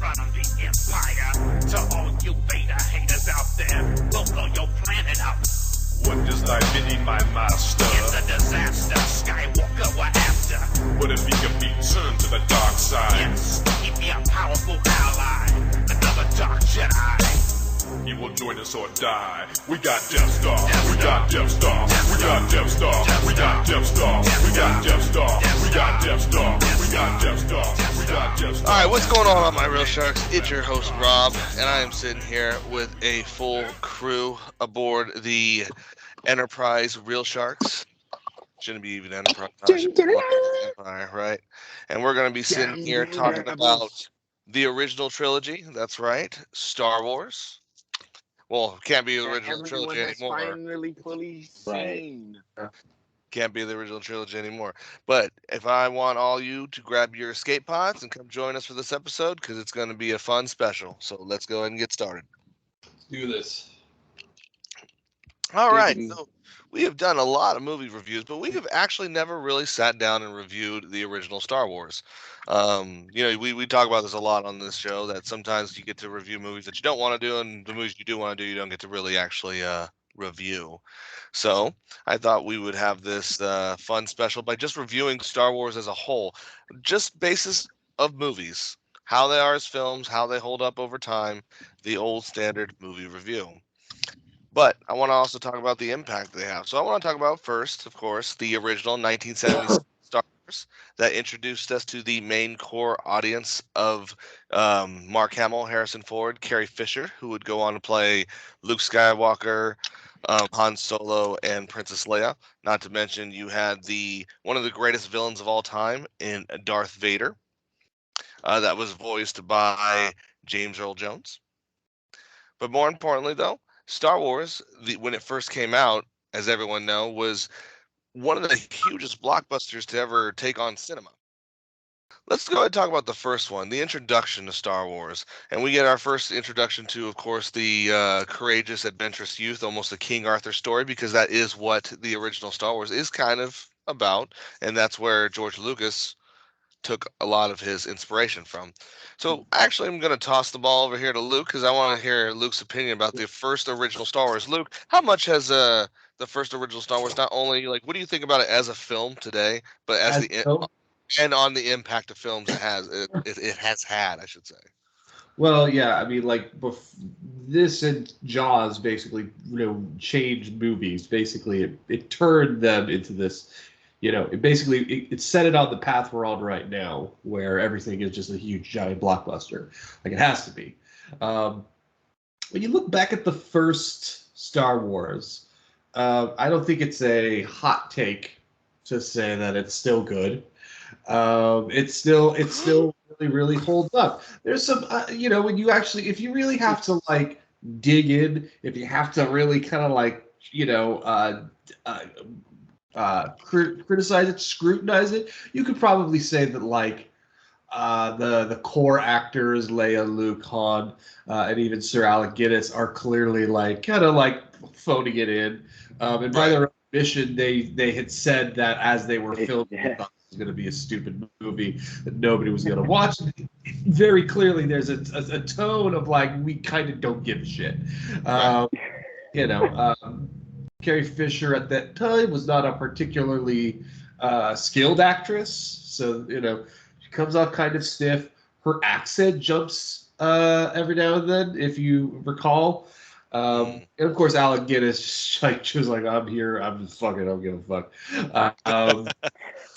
front of the empire. To all you beta haters out there, we'll blow your planet up. What does thy bidding, my master? It's a disaster, Skywalker we're after. What if he can be turned to the dark side? Yes, he'd be a powerful ally, another Dark Jedi. He will join us or die. We got Death Star. We got Death Star. We got Death Star. We got Death Star. We got Death Star. We got Death Star. We got Death Star. We got Death Star. All right, what's going on, my Real Sharks? It's your host, Rob, and I am sitting here with a full crew aboard the Enterprise Real Sharks. Shouldn't be even Enterprise. Empire, right? And we're going to be sitting here talking about the original trilogy. That's right, Star Wars. Well, can't be the original trilogy anymore. Finally fully seen. Can't be the original trilogy anymore. But if I want all you to grab your escape pods and come join us for this episode, because it's going to be a fun special. So let's go ahead and get started. Let's do this. All right. So we have done a lot of movie reviews, but we have actually never really sat down and reviewed the original Star Wars. We talk about this a lot on this show, that sometimes you get to review movies that you don't want to do, and the movies you do want to do, you don't get to really actually review. So I thought we would have this fun special by just reviewing Star Wars as a whole, just basis of movies, how they are as films, how they hold up over time, the old standard movie review. But I want to also talk about the impact they have. So I want to talk about first, of course, the original 1970s Star Wars that introduced us to the main core audience of Mark Hamill, Harrison Ford, Carrie Fisher, who would go on to play Luke Skywalker, Han Solo, and Princess Leia. Not to mention you had one of the greatest villains of all time in Darth Vader. That was voiced by James Earl Jones. But more importantly, though, Star Wars, when it first came out, as everyone knows, was one of the hugest blockbusters to ever take on cinema. Let's go ahead and talk about the first one, the introduction to Star Wars. And we get our first introduction to, of course, the courageous, adventurous youth, almost a King Arthur story, because that is what the original Star Wars is kind of about. And that's where George Lucas took a lot of his inspiration from. So actually, I'm going to toss the ball over here to Luke, because I want to hear Luke's opinion about the first original Star Wars. Luke, how much has the first original Star Wars, not only, what do you think about it as a film today, but and on the impact of films it has had, I should say? Well, yeah, I mean, this and Jaws basically, changed movies. Basically, it turned them into this. It set it on the path we're on right now, where everything is just a huge, giant blockbuster, like it has to be. When you look back at the first Star Wars, I don't think it's a hot take to say that it's still good. It still really, really holds up. There's some, when you actually, if you really have to dig in, if you have to really kind of criticize it, scrutinize it, you could probably say that the core actors, Leia, Luke, Han, and even Sir Alec Guinness are clearly phoning it in. And by their own admission, they had said that as they were filming, it was going to be a stupid movie that nobody was going to watch. Very clearly, there's a tone of we kind of don't give a shit. Carrie Fisher at that time was not a particularly skilled actress, so she comes off kind of stiff. Her accent jumps every now and then, if you recall. And of course, Alec Guinness she was like, "I'm here. I'm just fucking. I don't give a fuck,"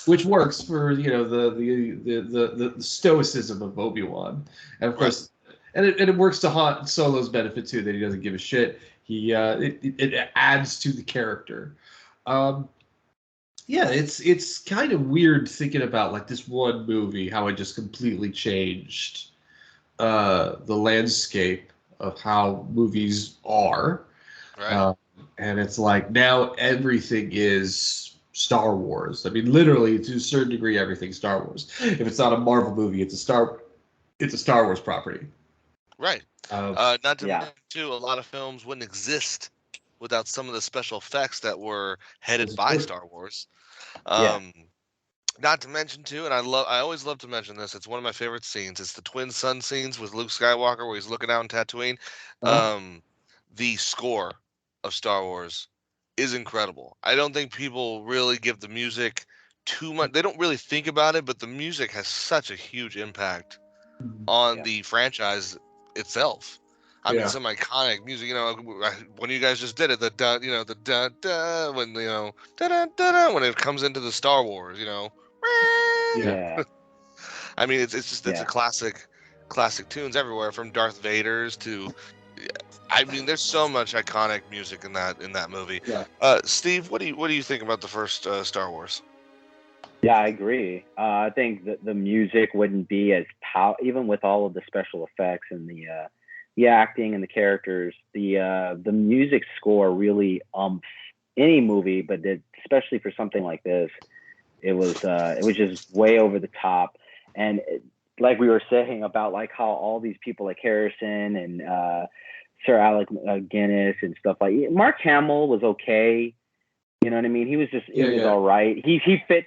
which works for the stoicism of Obi-Wan, and of course, and it works to Han Solo's benefit too, that he doesn't give a shit. It adds to the character. It's kind of weird thinking about this one movie, how it just completely changed the landscape of how movies are. Right. And it's now everything is Star Wars. I mean, literally, to a certain degree, everything's Star Wars. If it's not a Marvel movie, it's a Star Wars property. Right. Not to mention, too, a lot of films wouldn't exist without some of the special effects that were headed by Star Wars. Not to mention too, and I always love to mention this. It's one of my favorite scenes. It's the twin sun scenes with Luke Skywalker where he's looking out in Tatooine. Uh-huh. The score of Star Wars is incredible. I don't think people really give the music too much. They don't really think about it, but the music has such a huge impact on Yeah. the franchise itself. I mean, Yeah. some iconic music. You know, when you guys just did it, the da, you know, the da da, when you know, da da da da, when it comes into the Star Wars, you know. Yeah. I mean, it's a Yeah. classic tunes everywhere from Darth Vader's to. I mean, there's so much iconic music in that movie. Yeah. Steve, what do you think about the first Star Wars? Yeah, I agree. I think that the music wouldn't be as even with all of the special effects and the acting and the characters. The music score really any movie, but especially for something like this, it was just way over the top. And like we were saying about like how all these people like Harrison and Sir Alec Guinness and stuff like Mark Hamill was okay. You know what I mean? He was just it was all right. He fit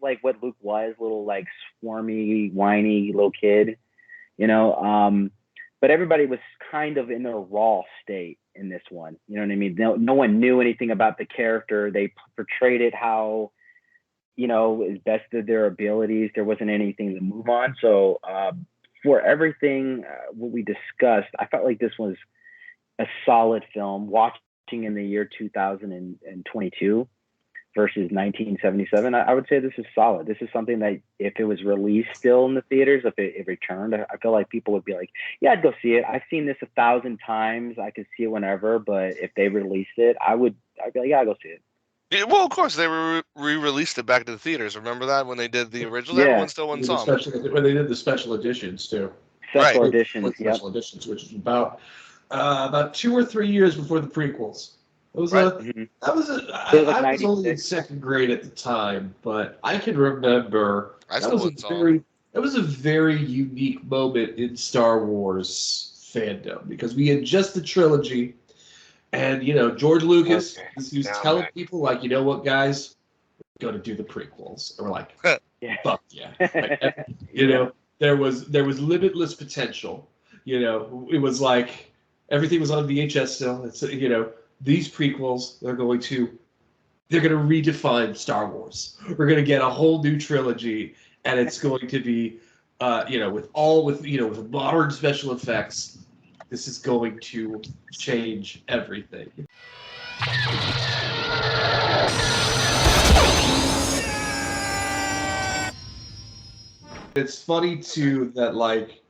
like what Luke was, little like swarmy, whiny little kid, you know. But everybody was kind of in a raw state in this one. You know what I mean? No one knew anything about the character. They portrayed it how, you know, as best of their abilities. There wasn't anything to move on. So for everything what we discussed, I felt like this was a solid film. Watching in the year 2022 versus 1977, I would say this is solid. This is something that if it was released still in the theaters, if it returned, I feel like people would be like, yeah, I'd go see it. I've seen this 1,000 times. I could see it whenever, but if they released it, I'd be like, yeah, I'll go see it. Yeah, well, of course, they re-released it back to the theaters. Remember that when they did the original? Yeah. Everyone still went and saw them. When they did the special editions too. Special Right. editions, yeah. Special editions, which is about 2 or 3 years before the prequels. It was Right. I was only in second grade at the time, but I can remember that was a very unique moment in Star Wars fandom because we had just the trilogy, and you know George Lucas he was telling people like, you know what, guys, we're going to do the prequels, and we're like, fuck yeah, like, you know, there was limitless potential. You know, it was like everything was on VHS still. It's, you know, these prequels, they're going to redefine Star Wars. We're going to get a whole new trilogy, and it's going to be, you know, with modern special effects. This is going to change everything. It's funny too that like,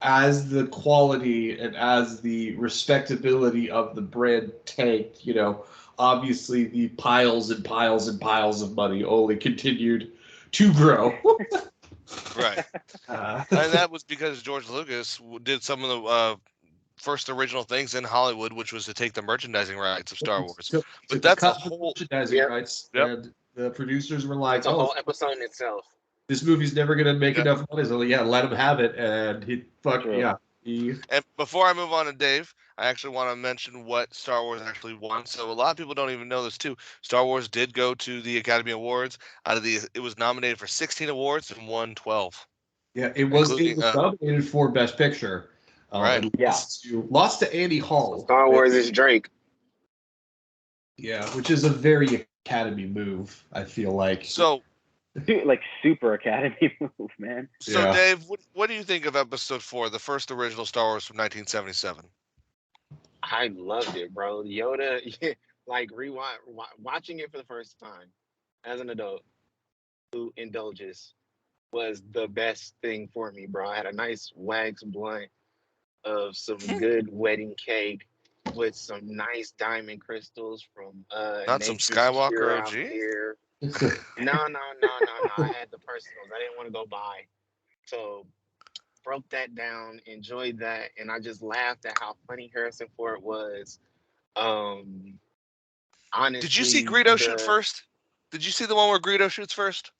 as the quality and as the respectability of the brand tanked, you know, obviously the piles and piles and piles of money only continued to grow. Right. And that was because George Lucas did some of the first original things in Hollywood, which was to take the merchandising rights of Star Wars. But that's a whole merchandising rights, and the producers were like, it's a whole episode in itself. This movie's never gonna make enough money, so yeah, let him have it. And And before I move on to Dave, I actually want to mention what Star Wars actually won. So a lot of people don't even know this too. Star Wars did go to the Academy Awards. It was nominated for 16 awards and won 12. Yeah, it was nominated for Best Picture. Right. Lost to Annie Hall. Star Wars is Drake. Yeah, which is a very Academy move, I feel like. So, like super Academy move, man. So Dave, what do you think of Episode 4, the first original Star Wars from 1977? I loved it, bro. Yoda, like watching it for the first time as an adult who indulges was the best thing for me, bro. I had a nice wax blunt of some good wedding cake with some nice diamond crystals from not some Skywalker OG. No. I had the personals. I didn't want to go buy, so broke that down, enjoyed that, and I just laughed at how funny Harrison Ford was. Honestly, did you see Greedo shoot first? Did you see the one where Greedo shoots first?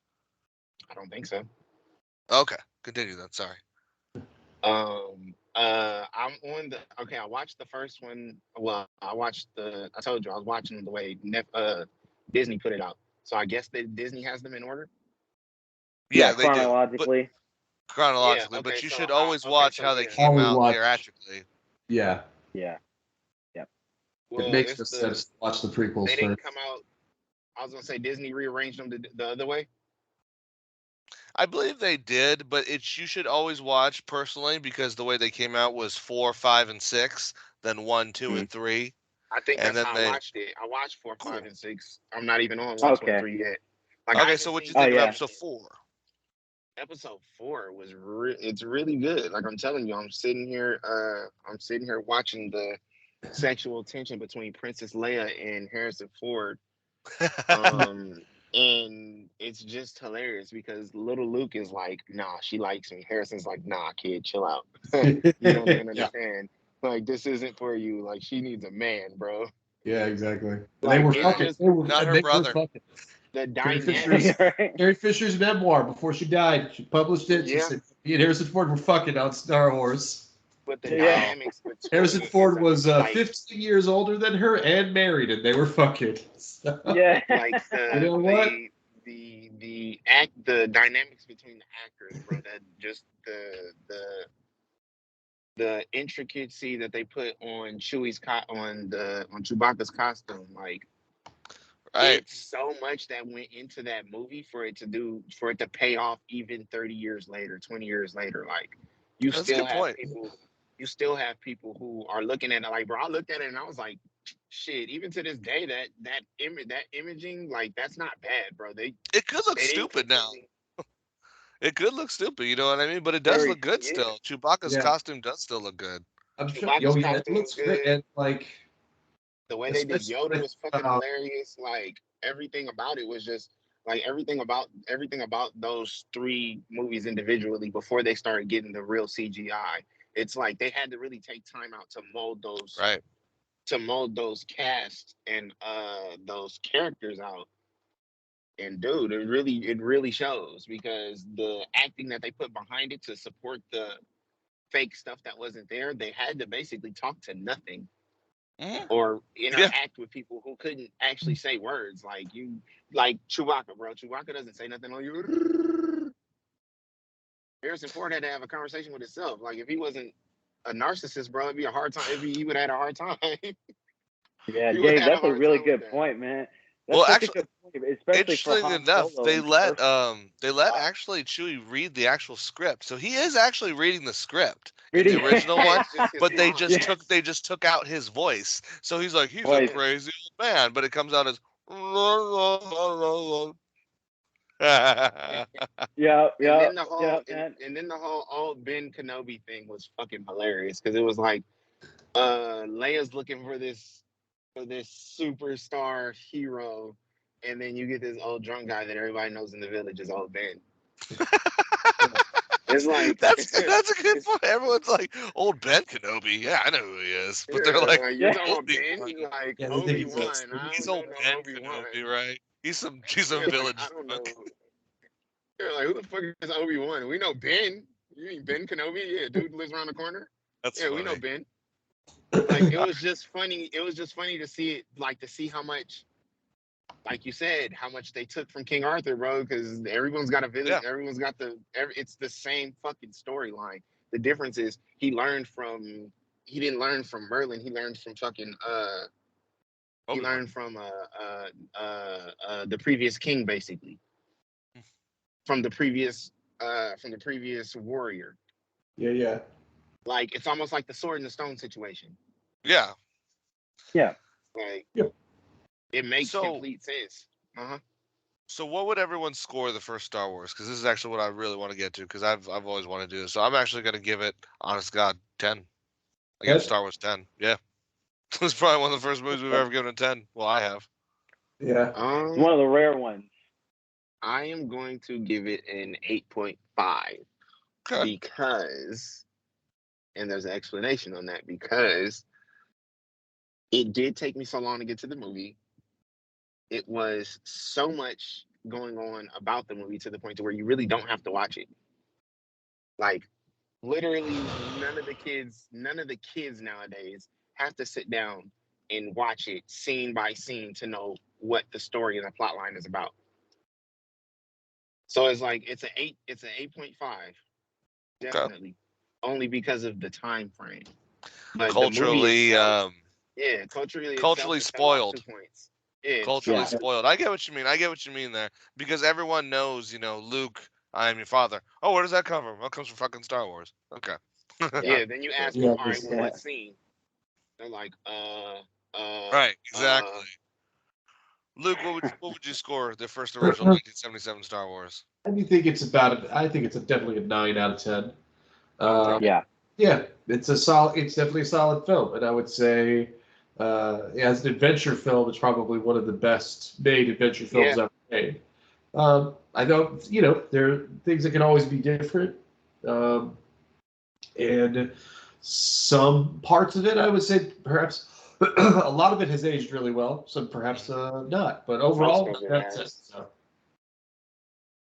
I don't think so. Okay, continue then. Sorry. I'm on the. Okay, I watched the first one. Well, I told you I was watching the way Disney put it out. So I guess that Disney has them in order. Yeah, they do. But chronologically. chronologically, Yeah, but okay, you so should how- always okay, watch so how they yeah. came Always out watch. theatrically. Yeah, Yeah. Well, it makes it's no the sense to watch the prequels they didn't first. come out. I was gonna say Disney rearranged them the other way. I believe they did, but you should always watch personally because the way they came out was 4, 5, and 6, then 1, 2, and 3, I think and that's then how I they. watched it. I watched 4, 5, Cool. and 6. I'm not even on 1, 2, and Okay. 3 yet. Like I Okay, haven't so what you seen think of yeah. episode 4? episode 4 was it's really good. Like I'm telling you, I'm sitting here watching the sexual tension between Princess Leia and Harrison Ford. And it's just hilarious because little Luke is like, nah, she likes me. Harrison's like, nah, kid, chill out. You don't even Yeah. understand. Like, this isn't for you. Like, she needs a man, bro. Yeah, exactly. And Like, they were it's fucking. just They were, Not and her they brother. were fucking. the Carrie dynamic. Fisher's, Carrie Fisher's memoir before she died. She published it. She Yeah. said, me and Harrison Ford were fucking on Star Wars. But the Yeah. dynamics between Harrison Ford was like, 15 years older than her and married, and they were fucking. So, Yeah. like You know what? the dynamics between the actors, bro. That just the intricacy that they put on on Chewbacca's costume, like Right. it's so much that went into that movie for it to pay off even 30 years later, 20 years later. Like you That's a still good have point. people who are looking at it like, bro, I looked at it and I was like, shit, even to this day, that imaging, like that's not bad, bro. It could look They didn't stupid now. completely- It could look stupid, you know what I mean? But it does Very- look good yeah. still. Chewbacca's Yeah. costume does still look good. I'm sure. Chewbacca's Oh, yeah, it costume looks was great. good. And, like, The way they did especially Yoda with, was fucking hilarious. Like everything about it was just like everything about those 3 movies individually before they started getting the real CGI. It's like they had to really take time out to mold Right. those casts and those characters out. And dude, it really shows because the acting that they put behind it to support the fake stuff that wasn't there, they had to basically talk to nothing Mhm. or interact with people who couldn't actually say words. Like Chewbacca, bro. Chewbacca doesn't say nothing on you. Harrison Ford had to have a conversation with himself. Like if he wasn't a narcissist, bro, it'd be a hard time. He would have had a hard time. Yeah, You would Jay, have a that's a hard really time with good that. point, man. That's Well, such actually, a good point, especially for interestingly Han enough, Solo they in the let first- actually Chewie read the actual script, so he is actually reading the script in Reading- the original one. It's just his But they mind. just took out his voice, so he's like he's a Voice. crazy old man, but it comes out as. Yeah, And then the whole old Ben Kenobi thing was fucking hilarious because it was like Leia's looking for this superstar hero, and then you get this old drunk guy that everybody knows in the village is old Ben. It's like that's a good point. Everyone's like, old Ben Kenobi, yeah, I know who he is, but they're like, you're talking about Obi-Wan. Ben, like Yeah, they think Obi-Wan. he's- I He's don't old know Ben Obi-Wan. Kenobi, right? He's some Yeah, village I don't drunk. know. You're like, who the fuck is Obi-Wan? We know Ben. You mean Ben Kenobi? Yeah, dude lives around the corner. That's Yeah, funny. we know Ben. Like it was just funny. It was just funny to see it, like to see how much, like you said, how much they took from King Arthur, bro. Because everyone's got a village. Yeah. Everyone's got it's the same fucking storyline. The difference is he didn't learn from Merlin. He learned from fucking he Obi-Wan. learned from the previous king, basically. From the previous warrior. Yeah. Like it's almost like the sword and the stone situation. Yeah. Like Yep. it makes So- complete sense. So what would everyone score the first Star Wars? Because this is actually what I really want to get to. Because I've always wanted to do this. So I'm actually going to give it, honest to God, 10. I give 10? Star Wars 10. Yeah. It's probably one of the first movies we've ever given a 10. Well, I have. Yeah. It's one of the rare ones. I am going to give it an 8.5 Okay. because, and there's an explanation on that, because it did take me so long to get to the movie. It was so much going on about the movie to the point to where you really don't have to watch it. Like literally none of the kids nowadays have to sit down and watch it scene by scene to know what the story and the plot line is about. So it's like it's an 8.5, Okay. definitely, only because of the time frame. But the movie Culturally, itself, yeah, culturally itself, culturally it fell off 2 spoiled. points. Yeah, Culturally Yeah. spoiled. I get what you mean. I get what you mean there because everyone knows, Luke, I am your father. Oh, where does that come from? Well, it comes from fucking Star Wars. Okay. yeah. Then you ask them, Yeah, all right, this, well, Yeah. what scene? They're like, Right. uh. Exactly. Luke, what would you score the first original 1977 Star Wars? I think it's I think it's definitely a 9 out of 10. Okay. Yeah. Yeah, it's definitely a solid film, and I would say, as an adventure film, it's probably one of the best made adventure films Yeah. ever made. I know, there are things that can always be different, um, and some parts of it, I would say, perhaps a lot of it has aged really well. Some perhaps not, but Most overall, of it that's it. has. So,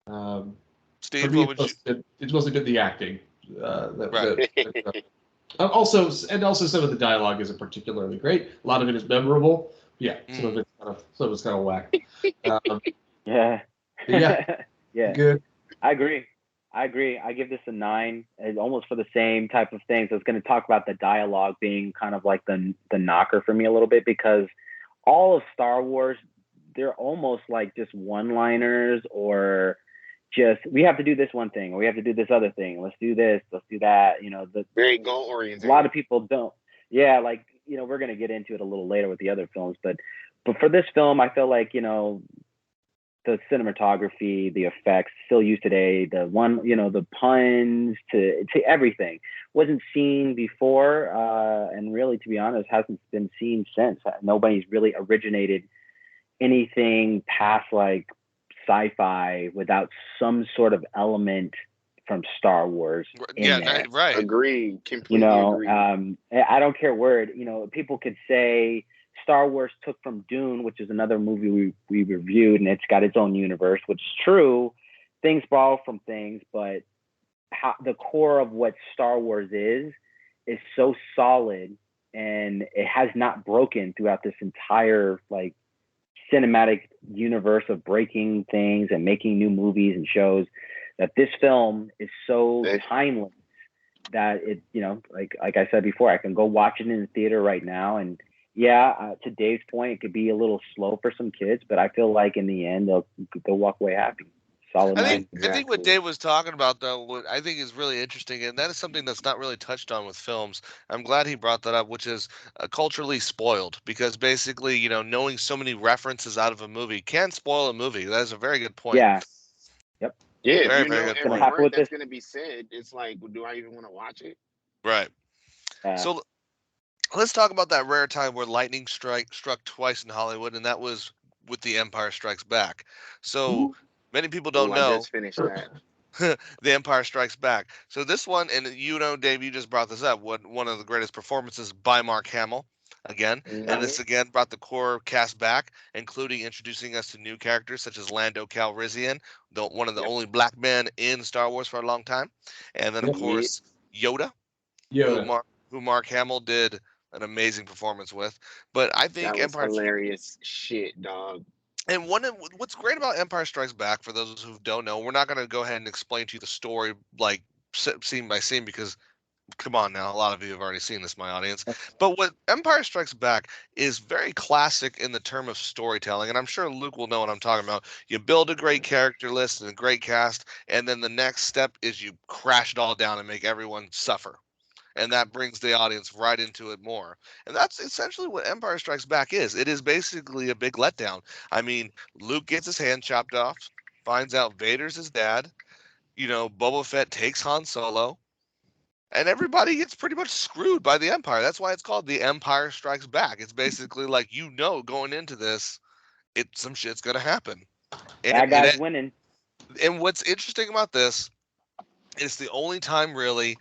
for Steve, me, what would you? it's mostly been the acting. Right. Also, some of the dialogue isn't particularly great. A lot of it is memorable. Yeah, Mm. some of it's kind of whack. Um, Yeah. but yeah, Yeah. good. I agree. I give this a 9, almost for the same type of things. I was going to talk about the dialogue being kind of like the knocker for me a little bit, because all of Star Wars, they're almost like just one-liners, or just, we have to do this one thing, or we have to do this other thing. Let's do this. Let's do that. Very goal A oriented. lot of people don't. Yeah, like, we're going to get into it a little later with the other films, but for this film, I feel like, the cinematography, the effects still used today, the puns to everything wasn't seen before, and really, to be honest, hasn't been seen since. Nobody's really originated anything past like sci-fi without some sort of element from Star Wars Yeah. in there. Right. Agreed. Completely agreed. I don't care where people could say Star Wars took from Dune, which is another movie we reviewed, and it's got its own universe, which is true. Things borrow from things, but the core of what Star Wars is so solid, and it has not broken throughout this entire like cinematic universe of breaking things and making new movies and shows, that this film is so timeless that it, like I said before, I can go watch it in the theater right now. And yeah, to Dave's point, it could be a little slow for some kids, but I feel like in the end they'll walk away happy. Solid I nine. think what Exactly. Dave was talking about, though, what I think is really interesting, and that is something that's not really touched on with films. I'm glad he brought that up, which is culturally spoiled, because basically, knowing so many references out of a movie can spoil a movie. That is a very good point. Yeah. Yep. Yeah, if Very, you very know good Gonna every point. happen word with that's this. going to be said, it's like, do I even want to watch it? Right. Uh, So let's talk about that rare time where lightning struck twice in Hollywood, and that was with The Empire Strikes Back. So many people Oh, don't I know just finished that. The Empire Strikes Back. So this one, and Dave, you just brought this up. One of the greatest performances by Mark Hamill again, and this again brought the core cast back, including introducing us to new characters such as Lando Calrissian, one of the Yep. only black men in Star Wars for a long time, and then of Yep. course Yoda, who Yoda. Mark Hamill did an amazing performance with. But I think That was Empire. hilarious shit, dog. And what's great about Empire Strikes Back, for those who don't know, we're not going to go ahead and explain to you the story like scene by scene, because come on now, a lot of you have already seen this, my audience. But what Empire Strikes Back is very classic in the term of storytelling, and I'm sure Luke will know what I'm talking about. You build a great character list and a great cast, and then the next step is you crash it all down and make everyone suffer. And that brings the audience right into it more. And that's essentially what Empire Strikes Back is. It is basically a big letdown. I mean, Luke gets his hand chopped off, finds out Vader's his dad. Boba Fett takes Han Solo, and everybody gets pretty much screwed by the Empire. That's why it's called The Empire Strikes Back. It's basically like, going into this, some shit's gonna happen. bad guys winning. And what's interesting about this, it's the only time really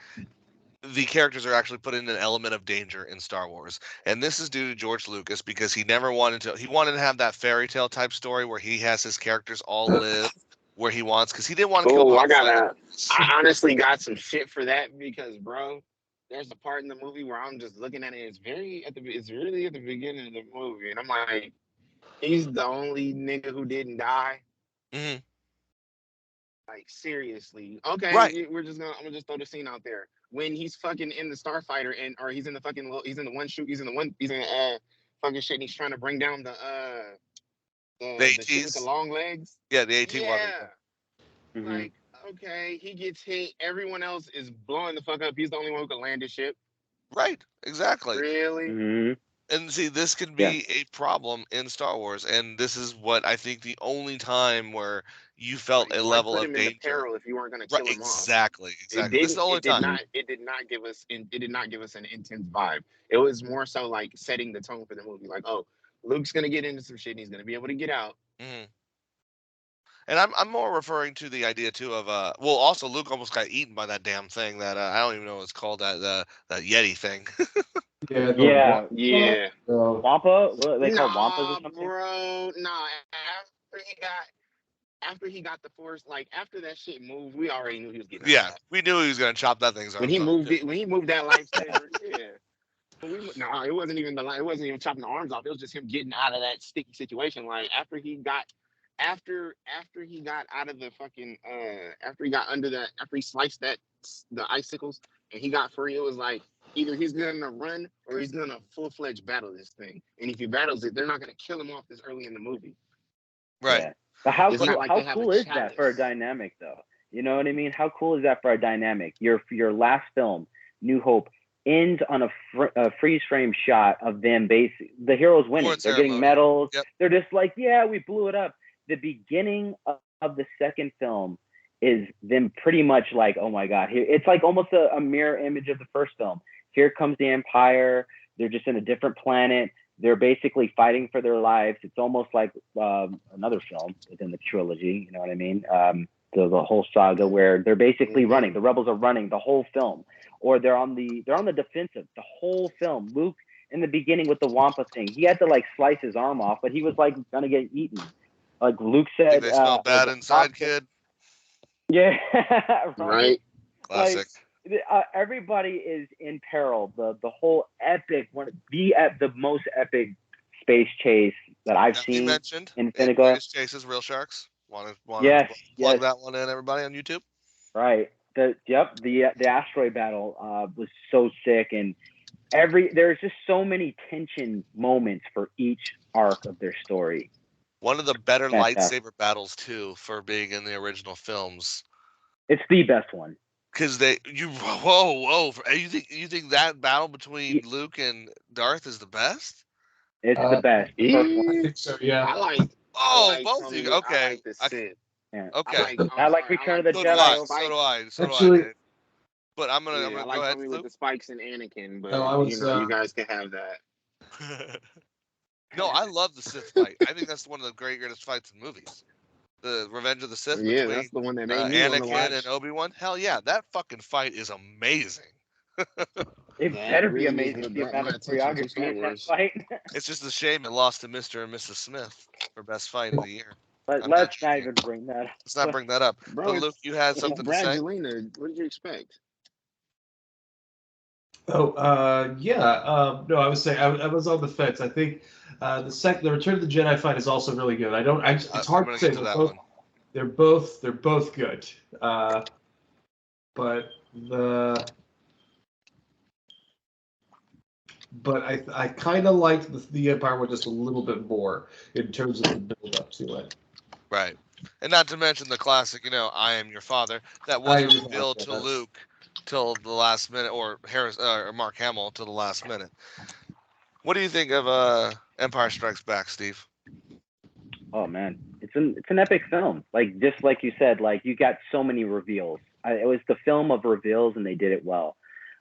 the characters are actually put in an element of danger in Star Wars. And this is due to George Lucas, because he wanted to have that fairy tale type story where he has his characters all live where he wants, because he didn't want to kill Oh, Han Solo. I honestly got some shit for that because, bro, there's a part in the movie where I'm just looking at it. It's really at the beginning of the movie, and I'm like, he's the only nigga who didn't die. Mhm. Like seriously. Okay, Right. I'm gonna just throw the scene out there. When he's fucking in the starfighter or he's in the fucking he's in the one shoot, he's in fucking shit and he's trying to bring down The the shit with the ATs. long legs. Yeah, the AT water. Yeah. Mhm. Like, okay, he gets hit, everyone else is blowing the fuck up. He's the only one who can land his ship. Right. Exactly. Really? Mhm. And see, this can Yeah. be a problem in Star Wars, and this is what I think the only time where you felt Like, a why level put of him into danger. peril if you weren't gonna Right. kill him off? Exactly. Exactly. This is the only time. It did not give us an intense vibe. It was more so like setting the tone for the movie. Like, oh, Luke's gonna get into some shit and he's gonna be able to get out. Mhm. And I'm more referring to the idea too of well, also Luke almost got eaten by that damn thing that I don't even know what it's called, that Yeti thing. Yeah. Yeah. Yeah. Wampa? What they call Wampas or Nah, something? bro. Nah. After he got the force, like after that shit moved, we already knew he was getting out of Yeah, that. we knew he was gonna chop that thing's When arms off. when he moved that lightsaber, yeah. No, it wasn't even it wasn't even chopping the arms off. It was just him getting out of that sticky situation. Like after he got out of the fucking after he got under that after he sliced the icicles and he got free, it was like either he's gonna run or he's gonna full-fledged battle this thing. And if he battles it, they're not gonna kill him off this early in the movie. Right. Yeah. But how It's not cool, like how they have cool a is that for a chalice. dynamic though? You know what I mean? How cool is that for a dynamic? Your last film, New Hope, ends on a freeze frame shot of them the heroes winning. Award They're getting ceremony. medals. Yep. They're just like, yeah, we blew it up. The beginning of the second film is them pretty much like, oh my God, it's like almost a mirror image of the first film. Here comes the Empire. They're just in a different planet. They're basically fighting for their lives. It's almost like another film within the trilogy. You know what I mean? The whole saga where they're basically running. The rebels are running the whole film, or they're on the defensive the whole film. Luke in the beginning with the Wampa thing, he had to like slice his arm off, but he was like gonna get eaten. Like Luke Think said, they smell bad inside, kid. Yeah, Right? Classic. Like, everybody is in peril. The whole epic the most epic space chase that I've As you seen mentioned, in in Finnegan. Greatest Chases, Real Sharks. Want to Yes, plug yes. that one in, everybody on YouTube? Right. The asteroid battle was so sick, and there's just so many tension moments for each arc of their story. One of the better Fantastic. lightsaber battles too, for being in the original films. It's the best one. Because whoa, you think that battle between Luke and Darth is the best? It's the best. The first one. I think so. Yeah. I like Both of you. Okay. I like the Sith. Yeah. Okay. I like Return of the So Jedi. do I. Actually- Dave. But I'm gonna I go like ahead, Tommy Luke. with the spikes and Anakin, but No, I was, you guys can have that. No, I love the Sith fight. I think that's one of the greatest fights in movies. The Revenge of the Sith Yeah, between that's the one that made me want to watch. Anakin and Obi-Wan. Hell yeah, that fucking fight is amazing. It That better be really amazing. just The brought my amount of attention to Star choreography in that Wars. fight. It's just a shame it lost to Mr. and Mrs. Smith for best fight of the year. But I'm let's not not sure. even bring that up. Let's not bring that up. Bro, But Luke, you had it's something to say? Brangelina. What did you expect? Oh, yeah. No, I was saying I was on the fence. I think the Return of the Jedi fight is also really good. It's hard to say. Get to that one. They're both good. But I kind of liked the Empire one just a little bit more in terms of the build up to it. Right. And not to mention the classic, I am your father. That wasn't revealed to Luke till the last minute, or Mark Hamill till the last minute. What do you think of Empire Strikes Back, Steve? Oh man, it's an epic film. Like just like you said, like you got so many reveals. It was the film of reveals, and they did it well.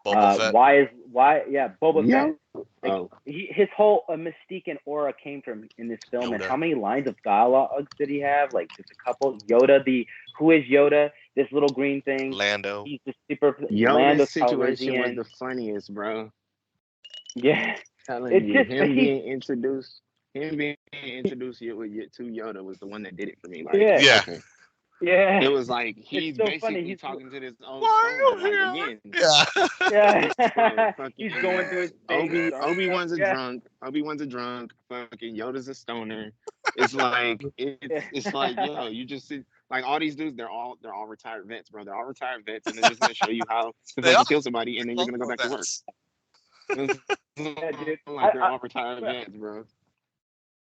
Boba Fett. Boba Yeah. Fett. Like, his whole mystique and aura came from in this film. Yoda. And how many lines of dialogue did he have? Like just a couple. Yoda, who is Yoda? This little green thing. Lando. He's the super. Yoda's situation was Calrissian. the funniest, bro. Yeah. Telling It's you, just- him being introduced to Yoda was the one that did it for me. Like, Yeah. Yeah. okay. Yeah. It was like he's so basically funny. He's- talking to this old Why are stoner, you like, here? again. Yeah. Fucking- He's going through his phase. Obi-Wan's a Yeah. drunk. Obi-Wan's a drunk. Fucking Yoda's a stoner. It's like it's like yo, you just see Like all these dudes, they're all retired vets, bro. They're all retired vets, and they're just gonna show you how to They fucking are. kill somebody, and then you're gonna go Longbow back to work. vets. Yeah, dude. Like they're all retired vets, bro.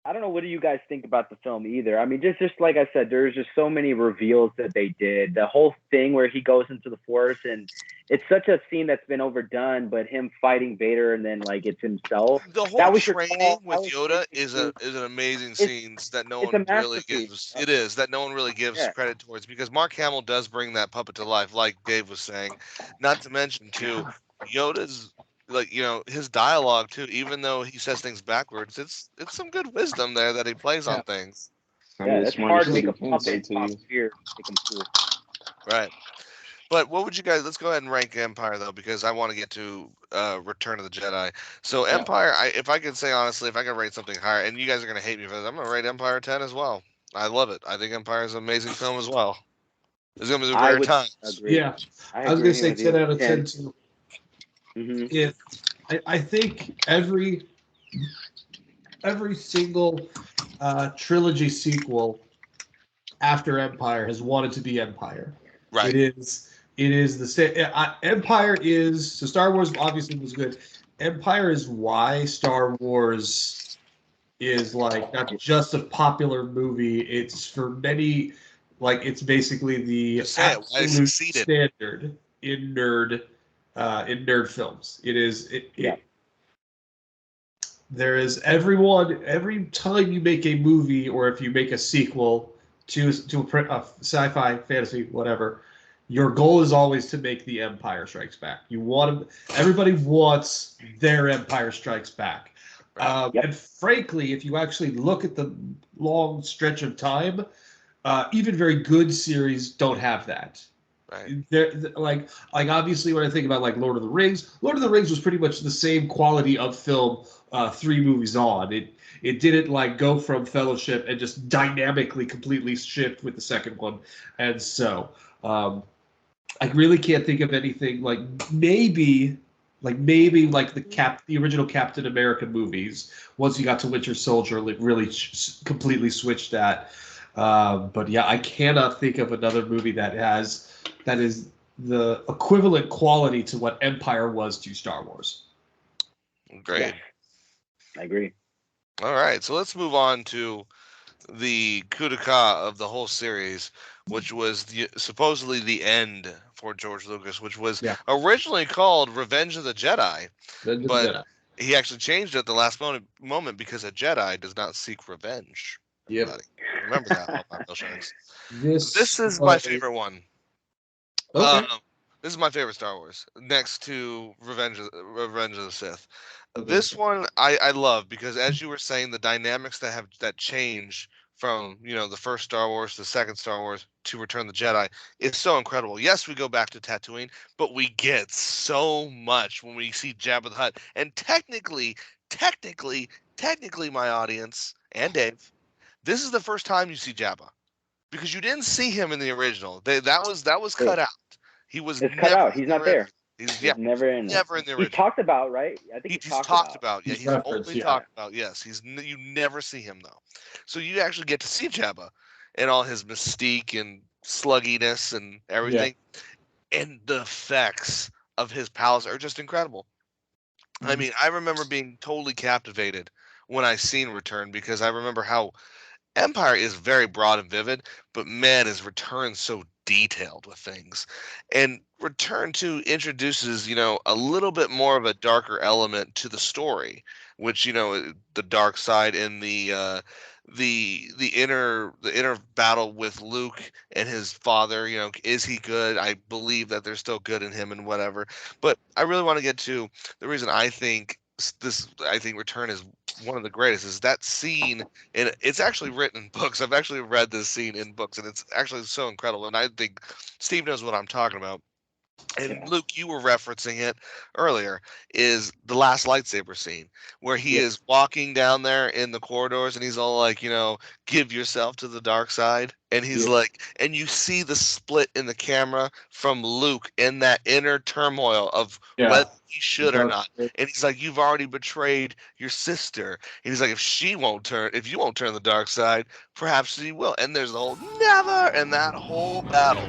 I don't know, what do you guys think about the film either? I mean, just like I said, there's just so many reveals that they did. The whole thing where he goes into the forest, and it's such a scene that's been overdone, but him fighting Vader and then like it's himself. The whole That was your training call. with That was Yoda basically- is an amazing It's- scene that no it's a one really masterpiece. gives. It is that no one really gives Yeah. credit towards, because Mark Hamill does bring that puppet to life, like Dave was saying. Not to mention too, Yoda's, like, his dialogue too. Even though he says things backwards, it's some good wisdom there that he plays on things. Yeah, it's hard to make a puppet talk here. Make him cool. Right. But what would you guys? Let's go ahead and rank Empire though, because I want to get to Return of the Jedi. So Empire, if I could say honestly, if I could rate something higher, and you guys are gonna hate me for this, I'm gonna rate Empire 10 as well. I love it. I think Empire is an amazing film as well. It's gonna be the rare time. Agree. Yeah, I was gonna say 10 out of 10 too. Mm-hmm. If I think every single trilogy sequel after Empire has wanted to be Empire. Right. It is the same. Empire is, so Star Wars obviously was good. Empire is why Star Wars is like not just a popular movie. It's for many, like it's basically the absolute standard in nerd films. It is. There is every time you make a movie or if you make a sequel to a sci-fi, fantasy, whatever, your goal is always to make the Empire Strikes Back. Everybody wants their Empire Strikes Back. And frankly, if you actually look at the long stretch of time, even very good series don't have that. Right. Like obviously when I think about like Lord of the Rings was pretty much the same quality of film 3 movies on. It didn't like go from Fellowship and just dynamically completely shift with the second one. And so I really can't think of anything like maybe the original Captain America movies. Once you got to Winter Soldier, it really completely switched that. But yeah, I cannot think of another movie that is the equivalent quality to what Empire was to Star Wars. Great. Yeah, I agree. All right, so let's move on to the coup d'etat of the whole series, which was supposedly the end for George Lucas, which was originally called Revenge of the Jedi. But he actually changed it at the last moment because a Jedi does not seek revenge. Yep. Remember that, Milshanks. This is my favorite one. Okay. This is my favorite Star Wars, next to Revenge of the Sith. This one I love because, as you were saying, the dynamics that change from the first Star Wars to the second Star Wars to Return of the Jedi is so incredible. Yes, we go back to Tatooine, but we get so much when we see Jabba the Hutt. And technically, my audience and Dave, this is the first time you see Jabba, because you didn't see him in the original. That was cut out. It's cut out. He's not there. He's never in the original. He's talked about, right? I think he's talked about. Yeah, he's only talked about. Yes, you never see him though. So you actually get to see Jabba and all his mystique and slugginess and everything. Yeah. And the effects of his palace are just incredible. Mm-hmm. I mean, I remember being totally captivated when I seen Return, because I remember how Empire is very broad and vivid, but man, is Return so detailed with things. And Return 2 introduces, a little bit more of a darker element to the story, which, the dark side in the inner battle with Luke and his father. Is he good? I believe that there's still good in him and whatever. But I really want to get to the reason I think Return is one of the greatest is that scene, and it's actually written in books. I've actually read this scene in books, and it's actually so incredible. And I think Steve knows what I'm talking about. and Yeah. Luke, you were referencing it earlier, is the last lightsaber scene where he is walking down there in the corridors and he's all like, give yourself to the dark side. And he's like, and you see the split in the camera from Luke in that inner turmoil of whether he should or not. And he's like, you've already betrayed your sister. And he's like, if you won't turn the dark side, perhaps she will. And there's the whole never, and that whole battle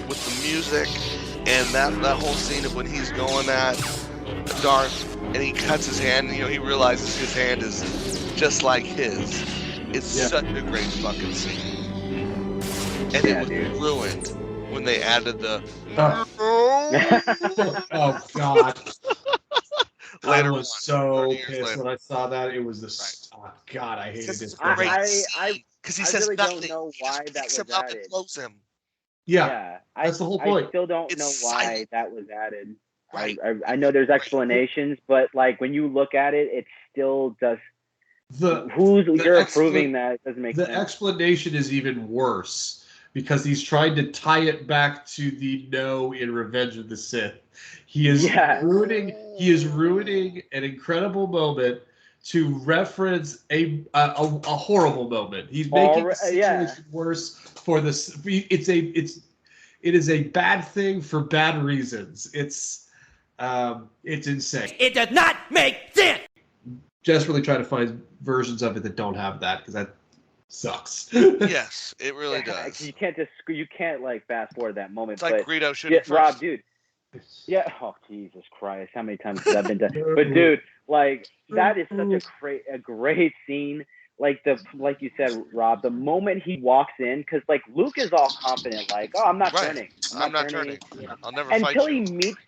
with the music. And that whole scene of when he's going at Darth and he cuts his hand, and he realizes his hand is just like his. It's such a great fucking scene. And it was ruined when they added the oh God. Later I was on, so pissed later. when I saw that. It was the God, I hated this. Because he says really nothing. don't know why he just that picks was him up added. and blows him. Yeah, that's the whole point. I still don't know why silent. that was added. Right. I know there's explanations, but like when you look at it, it still does. You're approving that doesn't make sense. The explanation is even worse because he's trying to tie it back to the no in Revenge of the Sith. He is ruining an incredible moment to reference a horrible moment. He's making the situation worse for this. It is a bad thing for bad reasons. It's insane. It does not make sense. Desperately trying to find versions of it that don't have that because that sucks. Yes, it really does. You can't like fast forward that moment. It's like Greedo shooting first. Rob, dude. Yeah. Oh Jesus Christ! How many times has that been done? But dude, like that is such a great scene. Like you said, Rob, the moment he walks in, because like Luke is all confident, like, oh, I'm not turning. I'm not turning. I'll never fight until you. he meets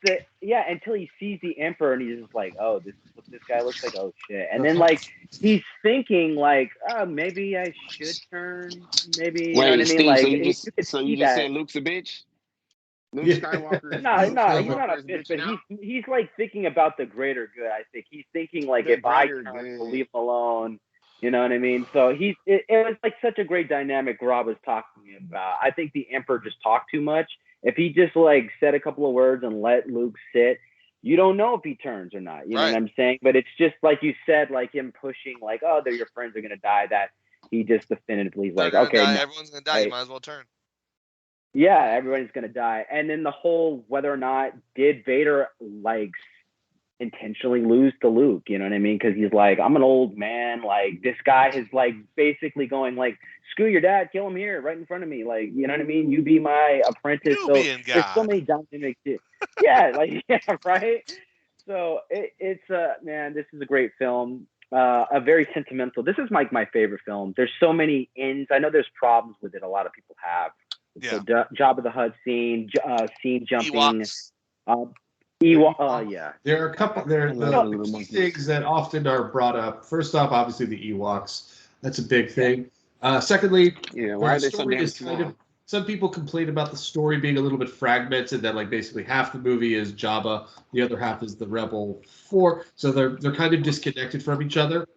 until he sees the Emperor and he's just like, oh, this is what this guy looks like. Oh shit! And then like he's thinking like, oh, maybe I should turn. Maybe. Wait, you know what I mean? Steve, like, so you just said Luke's a bitch? Luke Skywalker. No, he's not a bitch, but he's like thinking about the greater good. I think he's thinking like, if I turn, we'll leave him alone. You know what I mean? So it was like such a great dynamic Rob was talking about. I think the Emperor just talked too much. If he just like said a couple of words and let Luke sit, you don't know if he turns or not. You know what I'm saying? But it's just like you said, like him pushing, like, oh, your friends are gonna die. That he just definitively like, okay, everyone's gonna die. You might as well turn. Yeah, everybody's gonna die. And then the whole whether or not did Vader like intentionally lose to Luke, you know what I mean? Because he's like, I'm an old man. Like this guy is like basically going like, screw your dad, kill him here, right in front of me. Like, you know what I mean? You be my apprentice. So there's so many dynamics. Yeah, right. So it's man, this is a great film. A very sentimental. This is my favorite film. There's so many ends. I know there's problems with it. A lot of people have. Yeah. So Jabba the Hutt scene, scene jumping. Ewoks. Yeah. There are a couple. There are the key things that often are brought up. First off, obviously the Ewoks. That's a big thing. Secondly, why are they so damn small? Some people complain about the story being a little bit fragmented. That like basically half the movie is Jabba, the other half is the Rebel 4. So they're kind of disconnected from each other.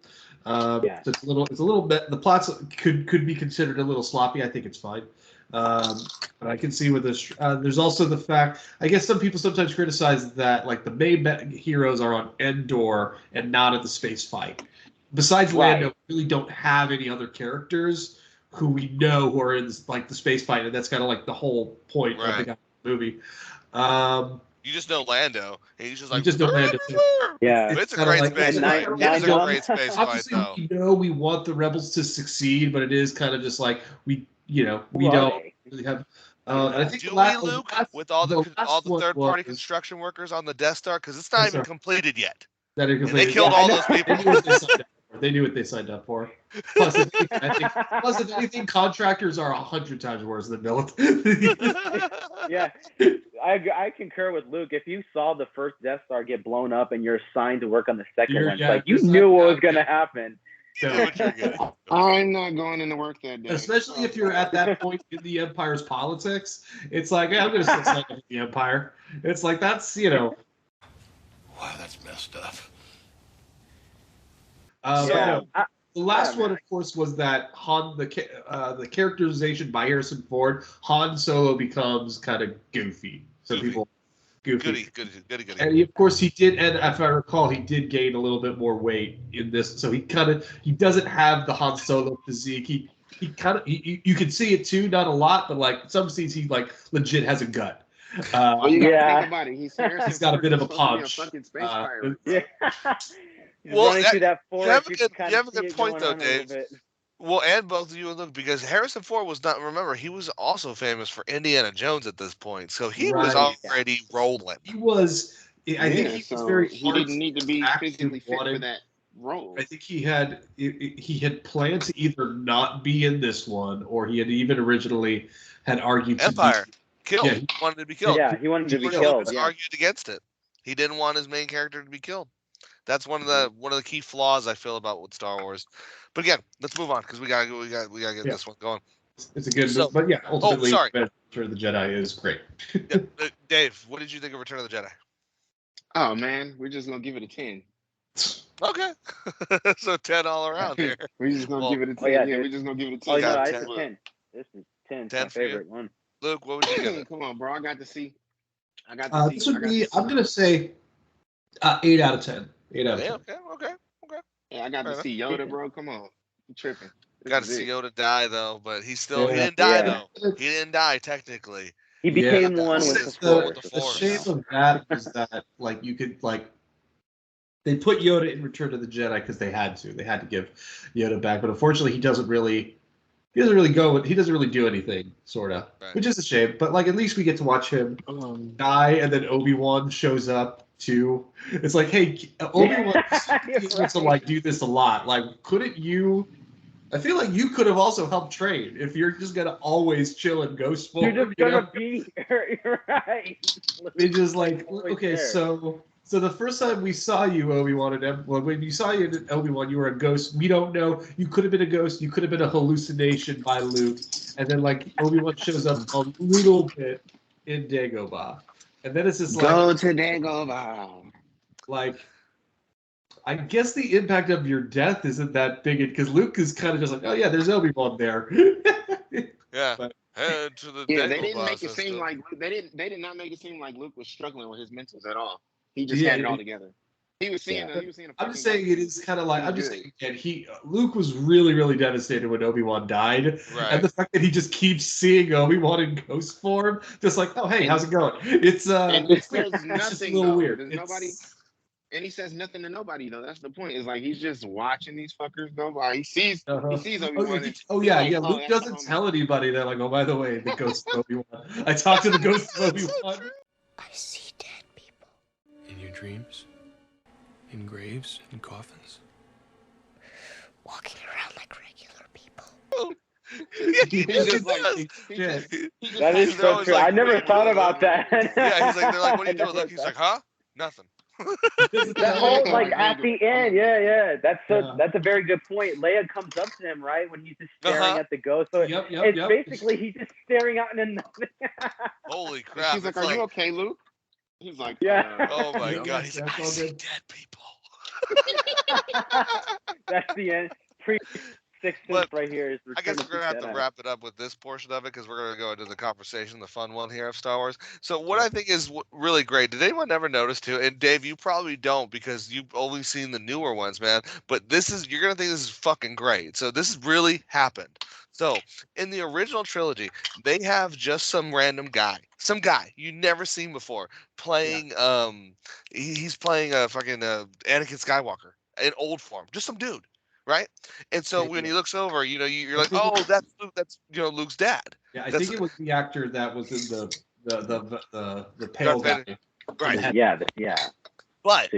So it's a little bit. The plots could be considered a little sloppy. I think it's fine. But I can see with this. There's also the fact. I guess some people sometimes criticize that like the main heroes are on Endor and not at the space fight. Besides Lando, we really don't have any other characters who we know who are in like the space fight, and that's kind of like the whole point of the movie. You just know Lando, and he's just like, you just know Lando. Yeah, it's a great space fight. It's a great space fight, though. We know we want the rebels to succeed, but it is kind of just like we don't really have. And I think Luke, with all the third-party construction workers on the Death Star, because it's not even completed yet. And they killed all those people. They knew what they signed up for. Plus, if anything, contractors are 100 times worse than military. Yeah, I concur with Luke. If you saw the first Death Star get blown up and you're assigned to work on the second one, like you knew what was going to happen. I'm not going into work that day. Especially if you're at that point in the Empire's politics, it's like, I'm going to sit side with the Empire. It's like that's Wow, that's messed up. The last one, of course, was that Han, the characterization by Harrison Ford, Han Solo becomes kind of goofy. So people Goofy. Goody. And of course he did, and if I recall, he did gain a little bit more weight in this. So he doesn't have the Han Solo physique. He kind of you can see it too, not a lot, but like some scenes he like legit has a gut. Well, you gotta think about it. He's got a bit of a punch. punch. Fucking space pirate. Yeah. He's Well, running through that forest. you have a good point though, Dave. Well, and both of you and Luke, because Harrison Ford was not. Remember, he was also famous for Indiana Jones at this point, so he was already rolling. He was. I think he was very. He didn't need to be physically fit for that role. I think he had planned to either not be in this one, or he had even originally had argued Empire to be killed. Yeah, he wanted to be killed. Yeah, he wanted to be killed. He argued against it. He didn't want his main character to be killed. That's one of the key flaws I feel about with Star Wars. But again, let's move on because we gotta get this one going. It's a good movie, but yeah, ultimately, Return of the Jedi is great. Dave, what did you think of Return of the Jedi? Oh man, we're just gonna give it a 10. Okay, so 10 all around here. We're just gonna give it a 10. Yeah, we're just gonna give it a 10. Oh no, it's a 10. This is 10. 10 my favorite one. Luke, what would you give it? Come on, bro. I got to see. This would be. I'm gonna say 8 out of 10. 8 out of 10. Okay. Yeah, I got to see Yoda, bro. Come on, you tripping? Got to see Yoda die though, but he didn't die though. He didn't die technically. He became one with the The shame of that is that like you could like they put Yoda in Return of the Jedi because they had to. They had to give Yoda back, but unfortunately he doesn't really do anything, sort of, which is a shame. But like at least we get to watch him die, and then Obi-Wan shows up too. It's like, hey, Obi-Wan wants to like do this a lot. Like, couldn't you? I feel like you could have also helped train if you're just gonna always chill in ghost form. You're just gonna be you're right. It's just like, okay, so the first time we saw you, Obi-Wan, when you saw you in Obi-Wan, you were a ghost. We don't know. You could have been a ghost. You could have been a hallucination by Luke. And then like Obi-Wan shows up a little bit in Dagobah, and then it's just like go to Dagobah. Like, I guess the impact of your death isn't that big because Luke is kind of just like, oh yeah, there's Obi-Wan there. Yeah. But, head to the they didn't make it seem like they did not make it seem like Luke was struggling with his mentals at all. He just had it all together. He was seeing. I'm just saying it is kind of like I'm just saying again. Luke was really, really devastated when Obi-Wan died, and the fact that he just keeps seeing Obi-Wan in ghost form, just like, oh hey, how's it going? It's it's nothing. Just a little weird. There's nobody, and he says nothing to nobody though. That's the point. It's like he's just watching these fuckers go by. He sees Obi-Wan. Luke doesn't tell anybody that like, oh by the way, the ghost of Obi-Wan. I talked to the ghost of Obi-Wan. I see dead people. In your dreams? In graves? In coffins? Walking around like regular people. That is so true. I never thought about that. Yeah, he's like, they're like, what are you doing? Look, he's like, huh? Nothing. That whole like at the end, yeah. That's a very good point. Leia comes up to him right when he's just staring at the ghost. So it's basically he's just staring out into nothing. Holy crap! She's like, "Are you okay, Luke?" He's like, "Yeah." Oh my god! He's like, "I see dead people." That's the end. Sixth right here is. I guess we're gonna have to wrap it up with this portion of it because we're gonna go into the conversation, the fun one here of Star Wars. So what I think is really great. Did anyone ever notice too? And Dave, you probably don't because you've only seen the newer ones, man. But you're gonna think this is fucking great. So this has really happened. So in the original trilogy, they have just some random guy you never seen before playing. He's playing a fucking Anakin Skywalker in old form, just some dude. Right, and so when he looks over, you're like, oh, that's Luke. That's Luke's dad. Yeah, I think it was the actor that was in the pale guy. Right. Yeah. But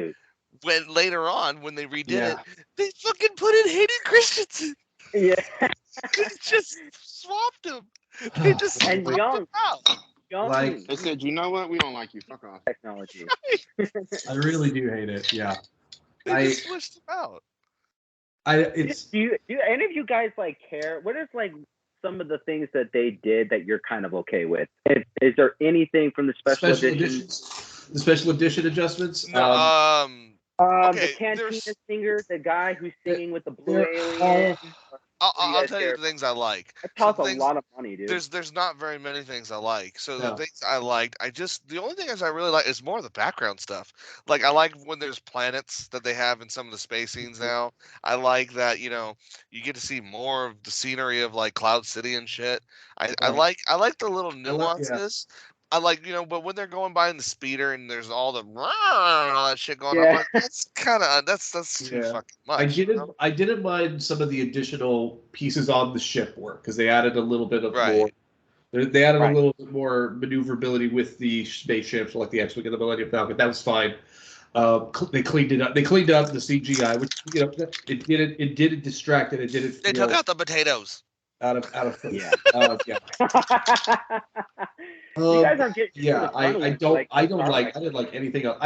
when later on, when they redid it, they fucking put in Hayden Christensen. Yeah. They just swapped him. They just and young. Like they said, you know what? We don't like you. Fuck off. Technology. I really do hate it. Yeah. They just switched him out. Do any of you guys like care? What is like some of the things that they did that you're kind of okay with? Is there anything from the special editions? The special edition adjustments? Okay, the Cantina singer, the guy who's singing with the blue alien. I'll tell you the things I like. That So costs a lot of money, dude. There's not very many things I like. So the No. things I liked, the only thing is I really like is more of the background stuff. Like I like when there's planets that they have in some of the space scenes now. I like that, you get to see more of the scenery of like Cloud City and shit. I like the little nuances. I like, but when they're going by in the speeder and there's all the and all that shit going on, I'm like, that's kind of that's too fucking much. I didn't mind some of the additional pieces on the ship work because they added a little bit of more. They added a little bit more maneuverability with the spaceships, like the X-wing and the Millennium Falcon. That was fine. They cleaned it up. They cleaned up the CGI, which it didn't distract it. They took out the potatoes. You guys aren't getting I didn't like anything else.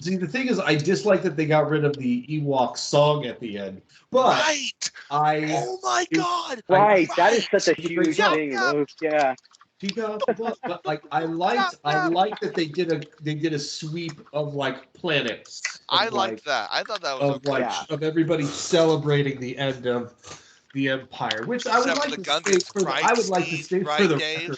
See, the thing is, I dislike that they got rid of the Ewok song at the end. But oh my god! That is such a huge thing, Luke. Yeah. But like I liked that they did a sweep of like planets. I liked that. I thought that was of everybody celebrating the end of the Empire, which I would like to state for the record.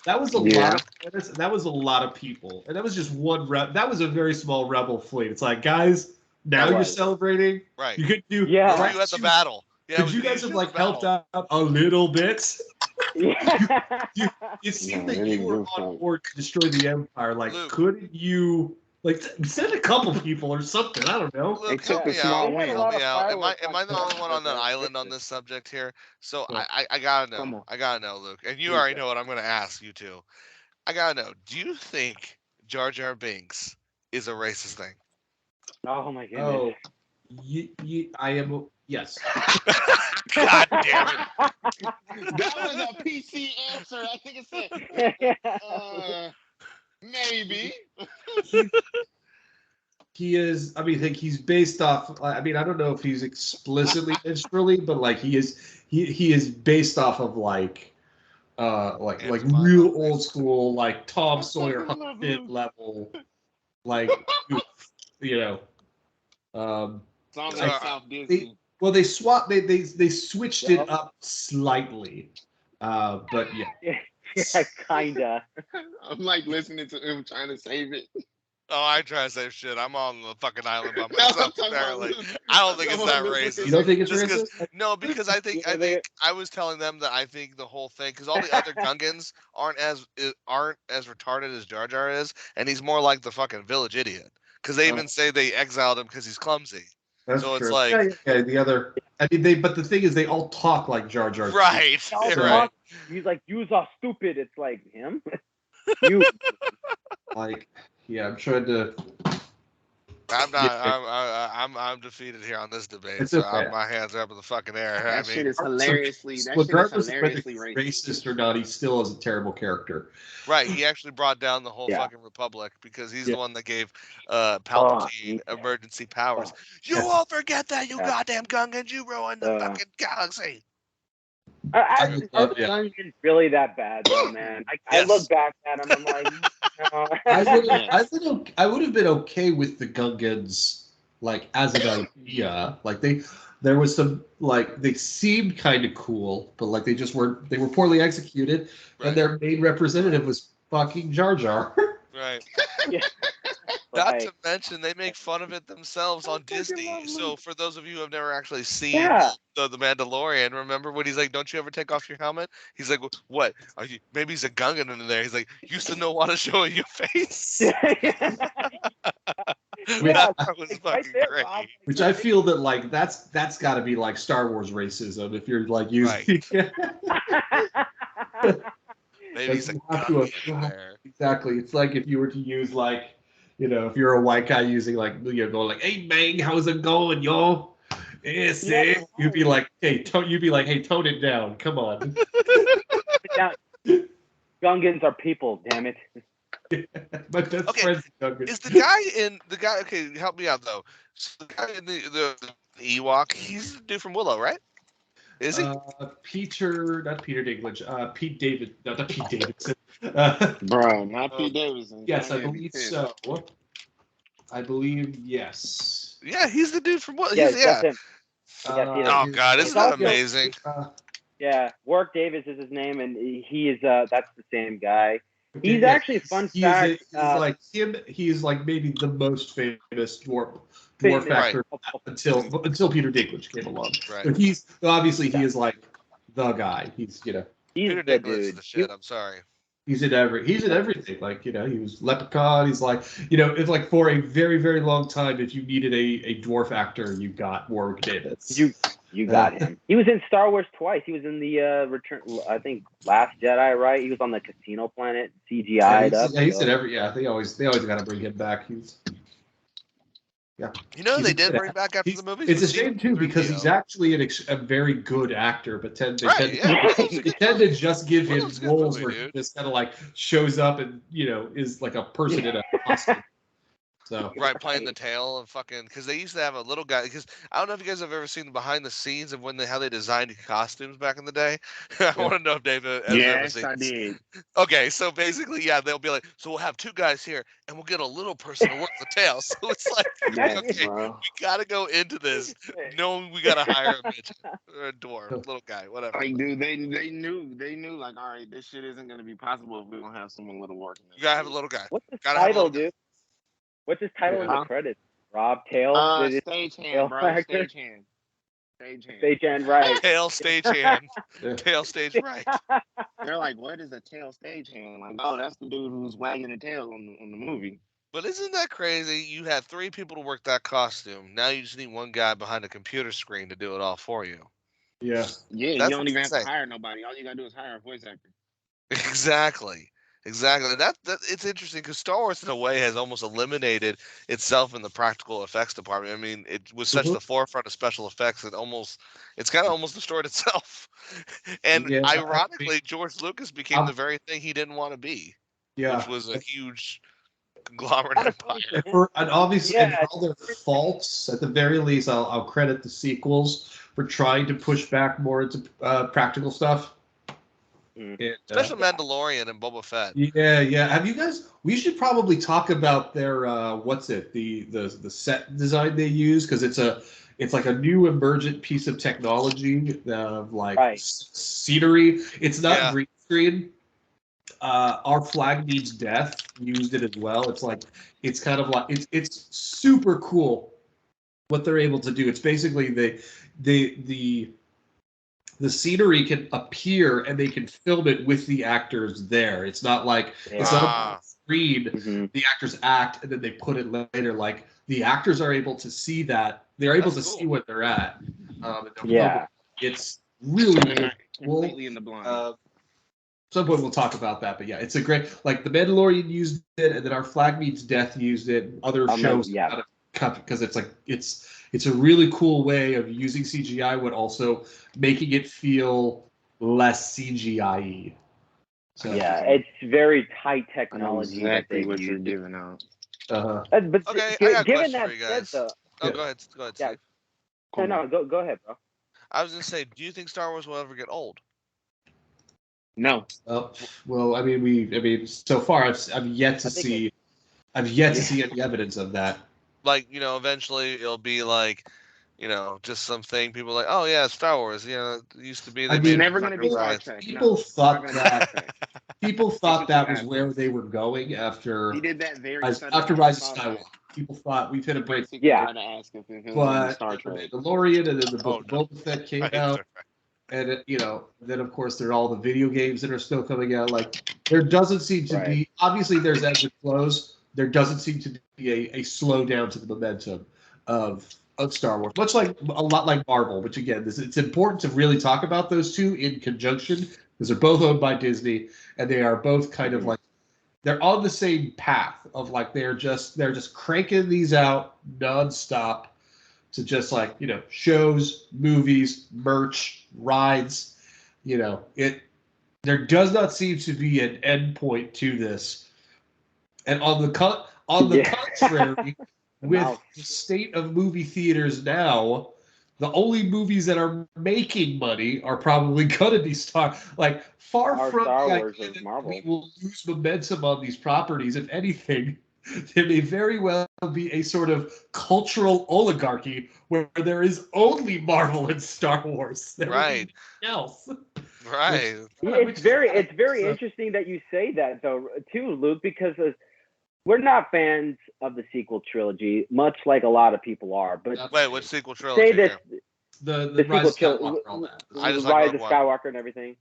That was a lot of planets, and that was a lot of people, and that was just one that was a very small rebel fleet. It's like, guys, now you're celebrating. Right. You could do. Were you at the battle? Yeah, could you guys have like helped out a little bit? It seemed that you were on board to destroy the Empire. Like, Luke, couldn't you send a couple people or something? I don't know. Luke, help me out. Am I the only one on the island on this subject here? So I gotta know. I gotta know, Luke. And you already know what I'm gonna ask you too. I gotta know. Do you think Jar Jar Binks is a racist thing? Oh my goodness. I am. Yes. God damn it. That was a PC answer. I think it said, maybe. He is. I mean, I think he's based off. I mean, I don't know if he's explicitly minstrelly, but like he is based off of like real old school, like Tom Sawyer Huck Finn level, like Sounds like South Disney. They swapped. They switched it up slightly, but yeah. Yeah, kinda. I'm like listening to him trying to save it. Oh, I try to save shit. I'm on the fucking island by myself. Apparently, I don't think it's that racist. You don't think it's racist? No, because I think I was telling them that I think the whole thing, because all the other Gungans aren't as retarded as Jar Jar is, and he's more like the fucking village idiot. Because they even say they exiled him because he's clumsy. That's so true. It's like the other. I mean, but the thing is, they all talk like Jar Jar. Right. Right. He's like, "You's are stupid." It's like him. You. Like, yeah, I'm trying to. I'm not. I'm defeated here on this debate. It's so okay. My hands are up in the fucking air. That shit is hilariously. Regardless of whether he's racist or not, he still is a terrible character. Right. He actually brought down the whole fucking Republic because he's the one that gave Palpatine emergency powers. You won't forget that, you goddamn Gungans! You ruined the fucking galaxy. Are the Gungans really that bad, though, man? I look back at them, I'm like, no. I would have been okay with the Gungans, like, as an idea. Like, there was some, like, they seemed kind of cool, but, like, they were poorly executed, and their main representative was fucking Jar Jar. Right. Not to mention, they make fun of it themselves on Disney. So for those of you who have never actually seen the Mandalorian, remember when he's like, "Don't you ever take off your helmet?" He's like, "What? Are you?" Maybe he's a Gungan in there. He's like, "Used to know what to show your face." That was fucking great. Which I feel that like that's got to be like Star Wars racism if you're like using. Maybe he's a Gungan in there. Exactly. It's like if you were to use like. If you're a white guy using like, going like, "Hey, Bang, how's it going, yo?" Yes, you'd be like, "Hey, tone it down. Come on." Gungans are people, damn it. My best friend's Gungan. Is the guy? Okay, help me out though. So the guy in the Ewok, he's the dude from Willow, right? Is he? Not Peter Dinklage. Pete David, not Pete Davidson. Bro, not Pete Davidson. Yes, I believe so. I believe yes. Yeah, he's the dude from Willow. Yeah. Oh God, isn't that amazing? Yeah, Warwick Davis is his name, and he is that's the same guy. He's actually fun fact. He's like maybe the most famous dwarf actor until Peter Dinklage came along. Right. But he is like the guy. He's he's Peter the Dinklage dude. is the shit. I'm sorry. He's in everything. Like, he was Leprechaun. He's like, it's like for a very, very long time, if you needed a dwarf actor, you got Warwick Davis. You got him. He was in Star Wars twice. He was in the Return, I think, Last Jedi, right? He was on the Casino Planet, CGI'd up. Yeah, he's in every. Yeah, they always got to bring him back. They did bring back after the movie. It's a shame too because he's actually a very good actor, but they tend to just give him roles where he just kind of like shows up and is like a person in a costume. So playing the tail of fucking, because they used to have a little guy. Because I don't know if you guys have ever seen the behind the scenes of how they designed costumes back in the day. I want to know if David has ever seen. Yes, I did. Okay, so basically, they'll be like, so we'll have two guys here, and we'll get a little person to work the tail. So it's like, okay, we gotta go into this knowing we gotta hire a midget or a dwarf, little guy, whatever. Like, dude, they knew, like, all right, this shit isn't gonna be possible if we don't have someone little working. You gotta have a little guy. What's his title, dude? What's his title in the credits? Rob Tail? Stagehand, bro. Stagehand. Stagehand, right. Tail stagehand. Tail stage right. They're like, what is a tail stagehand? Like, oh, that's the dude who's wagging the tail on the movie. But isn't that crazy? You had 3 people to work that costume. Now you just need one guy behind a computer screen to do it all for you. Yeah. Yeah, you don't even have to hire nobody. All you gotta do is hire a voice actor. Exactly. That it's interesting because Star Wars in a way has almost eliminated itself in the practical effects department. I mean, it was such the forefront of special effects that it's kind of almost destroyed itself. And ironically, George Lucas became the very thing he didn't want to be. Yeah, which was a huge conglomerate empire. And obviously, and for all their faults, at the very least, I'll credit the sequels for trying to push back more into practical stuff. Especially Mandalorian and Boba Fett. Yeah. Have you guys? We should probably talk about their the set design they use, because it's like a new emergent piece of technology of scenery. It's not green screen. Our Flag Means Death used it as well. It's kind of like it's super cool what they're able to do. It's basically the scenery can appear and they can film it with the actors there. It's not like it's not on screen. The actors act and then they put it later. Like, the actors are able to see that. They're able to see what they're at. It's really, really cool. Completely in the blind. Some point we'll talk about that, but it's a great, like, The Mandalorian used it, and then Our Flag Means Death used it. Other shows kind of cut, because it's a really cool way of using CGI, but also making it feel less CGI-y. So, it's very tight technology. Exactly what you're giving out. But okay, I got given that that for you guys. said, though, go ahead. Yeah. Cool. No, go ahead, bro. I was gonna say, do you think Star Wars will ever get old? No. Well, I mean, so far I've yet to see any evidence of that. Like, eventually it'll be like, just something people are like, oh yeah, Star Wars. It used to be. Never gonna be Star Trek. People thought that was where they were going after. He did that after Rise of Skywalker. People thought we've hit a break. Yeah. But Star Trek. The Mandalorian and then the book of Boba Fett came out. And then of course there are all the video games that are still coming out. Like, there doesn't seem to be, obviously there's ebbs and flows. There doesn't seem to be a slowdown to the momentum of Star Wars, a lot like Marvel. Which again, it's important to really talk about those two in conjunction, because they're both owned by Disney, and they are both kind of like, they're on the same path of like they're just cranking these out nonstop to just like shows, movies, merch, rides. There does not seem to be an end point to this. And on the contrary, with the state of movie theaters now, the only movies that are making money are probably going to be far from Star Wars the idea is that Marvel. we will lose momentum on these properties. If anything, There may very well be a sort of cultural oligarchy where there is only Marvel and Star Wars. There will be Right. nothing else. Right. It's very interesting that you say that though too, Luke, because we're not fans of the sequel trilogy, much like a lot of people are. But Wait, what sequel trilogy? say this, The Rise of Skywalker, all that. I just the like Rise of Rogue One. Skywalker and everything.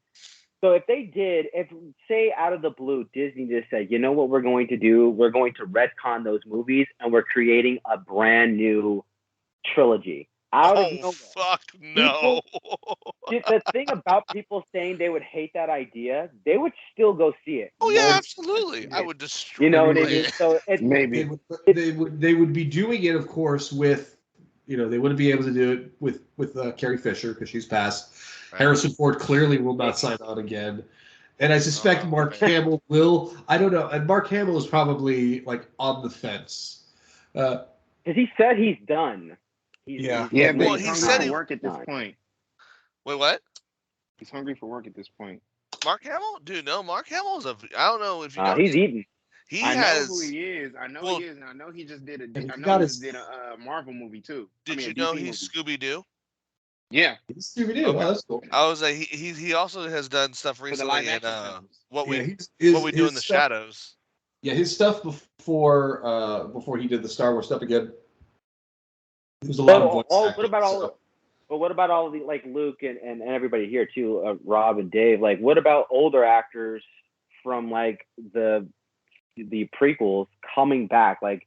So if they did, if say out of the blue, Disney just said, you know what we're going to do? We're going to retcon those movies and we're creating a brand new trilogy. Out of nowhere. Fuck no. The thing about people saying they would hate that idea, they would still go see it. Oh yeah, absolutely. I would destroy. You know what I mean? it. So it's Maybe. They would be doing it, of course, with they wouldn't be able to do it with Carrie Fisher because she's passed. Right. Harrison Ford clearly will not sign on again, and I suspect Mark Hamill will. I don't know, and Mark Hamill is probably like on the fence. Because he said he's done. Yeah, he's but he he's said hungry he- for work at this point. Wait, what? He's hungry for work at this point. Mark Hamill? Dude, no, Mark Hamill's I don't know if you know. He's eating. He I has. know who he is. I know Well, he is. And I know he just did he I know got he his- just did a Marvel movie too. Did I mean, you a know DC he's movie. Scooby Doo? Yeah, He's Scooby-Doo. Okay. Well, that's cool. I was like, he also has done stuff for the recently live in action films. what we Yeah, what we do in the stuff- shadows. Yeah, his stuff before he did the Star Wars stuff again. There was a lot of voice acting, what about all? But what about all the like Luke and everybody here too, Rob and Dave? Like, what about older actors from like the prequels coming back? Like,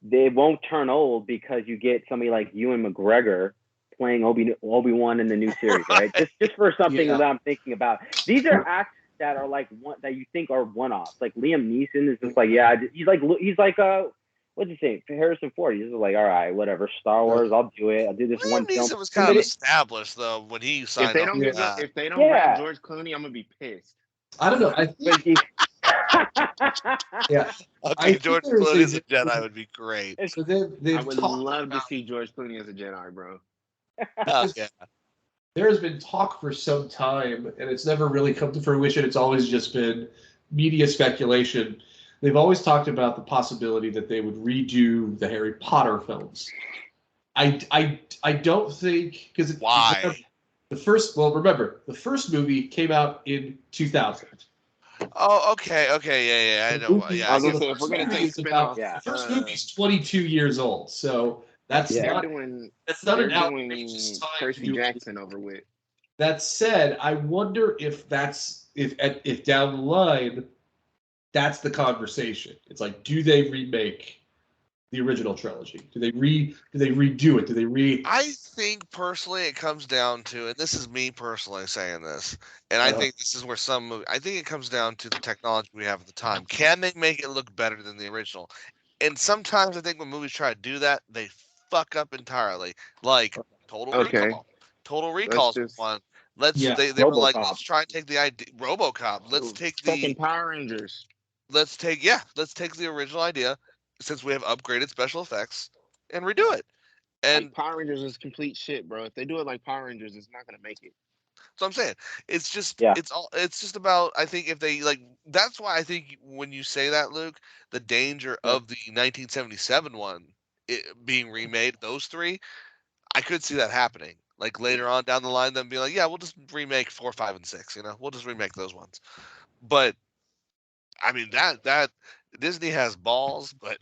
they won't turn old because you get somebody like Ewan McGregor playing Obi-Wan in the new series, right? Just for something Yeah. that I'm thinking about. These are actors that are like that you think are one-offs. Like Liam Neeson is just like, yeah, he's like what'd you say? Harrison Ford. He's just like, all right, whatever. Star Wars, I'll do it. I'll do this one Liam film. Neeson was kind of established though when he signed If they on. don't with give that. if they don't Yeah. grab George Clooney, I'm gonna be pissed. I don't know. I think, yeah. I Okay, think George there is Clooney as a a- Jedi would be great. So they've I would talked love to about- see George Clooney as a Jedi, bro. Yeah. There has been talk for some time, and it's never really come to fruition. It's always just been media speculation. They've always talked about the possibility that they would redo the Harry Potter films. I don't think because Why? remember the first movie came out in 2000. Oh, okay, yeah, I know. movie- Yeah, I was I gonna get say, if we're gonna movie take is about- spinoffs, Yeah. The first movie's 22 years old, so that's Yeah. not they're doing an doing outrageous time to Percy do it. Jackson over with. That said, I wonder if if down the line, that's the conversation. It's like, do they remake the original trilogy? Do they redo it? Do they I think personally it comes down to, and this is me personally saying this, and I think this is where I think it comes down to the technology we have at the time. Can they make it look better than the original? And sometimes I think when movies try to do that, they fuck up entirely. Like Total Okay. Recall. Total Recall's just- one. Yeah. They were like, RoboCop. let's try and take the idea. RoboCop. Let's take fucking Power Rangers. let's take the original idea, since we have upgraded special effects, and redo it. And Like, Power Rangers is complete shit, bro. If they do it like Power Rangers, it's not gonna make it. so I'm saying it's just Yeah. it's just about, I think if they like, that's why I think when you say that, Luke, the danger of the 1977 one being remade, those three, I could see that happening. Like later on down the line, them being like, yeah, we'll just remake 4, 5, and 6. We'll just remake those ones. But I mean that Disney has balls, but